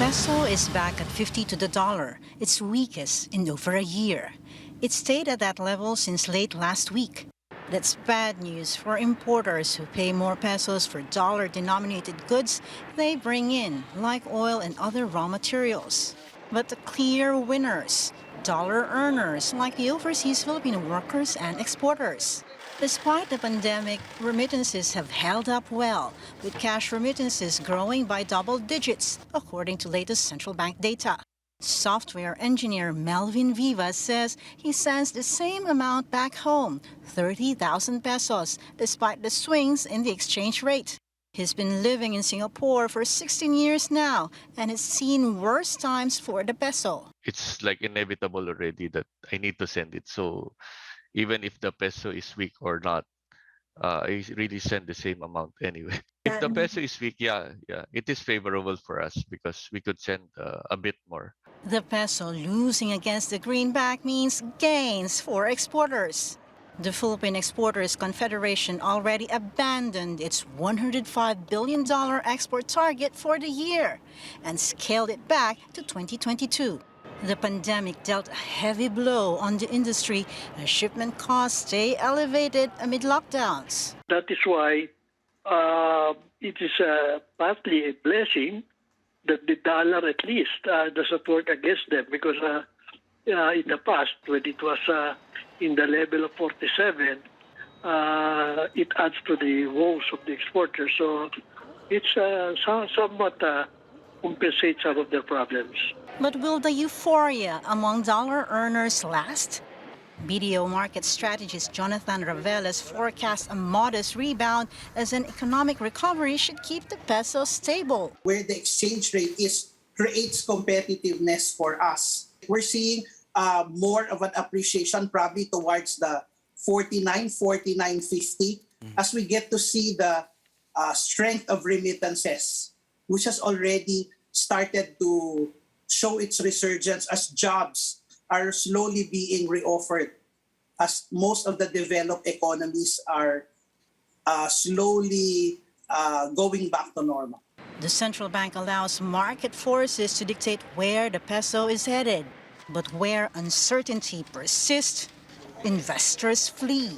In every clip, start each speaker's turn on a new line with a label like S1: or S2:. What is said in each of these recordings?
S1: Peso is back at 50 to the dollar, its weakest in over a year. It stayed at that level since late last week. That's bad news for importers who pay more pesos for dollar-denominated goods they bring in, like oil and other raw materials. But the clear winners, dollar earners like the overseas Filipino workers and exporters. Despite the pandemic, remittances have held up well, with cash remittances growing by double digits, according to latest central bank data. Software engineer Melvin Vivas says he sends the same amount back home, 30,000 pesos, despite the swings in the exchange rate. He's been living in Singapore for 16 years now and has seen worse times for the peso.
S2: It's like inevitable already that I need to send it. So even if the peso is weak or not, I really send the same amount anyway. If the peso is weak, yeah, it is favorable for us because we could send a bit more.
S1: The peso losing against the greenback means gains for exporters. The Philippine Exporters Confederation already abandoned its $105 billion export target for the year and scaled it back to 2022. The pandemic dealt a heavy blow on the industry as shipment costs stay elevated amid lockdowns.
S3: That is why it is partly a blessing that the dollar at least does not work against them, because in the past, when it was in the level of 47, it adds to the woes of the exporters. So it's somewhat compensates some of their problems.
S1: But will the euphoria among dollar earners last? BDO market strategist Jonathan Raveles forecasts a modest rebound as an economic recovery should keep the peso stable.
S4: Where the exchange rate is creates competitiveness for us. We're seeing more of an appreciation probably towards the 49.50 as we get to see the strength of remittances, which has already started to show its resurgence as jobs are slowly being reoffered, as most of the developed economies are slowly going back to normal.
S1: The central bank allows market forces to dictate where the peso is headed. But where uncertainty persists, investors flee.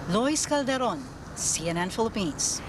S1: Lois Calderon, CNN Philippines.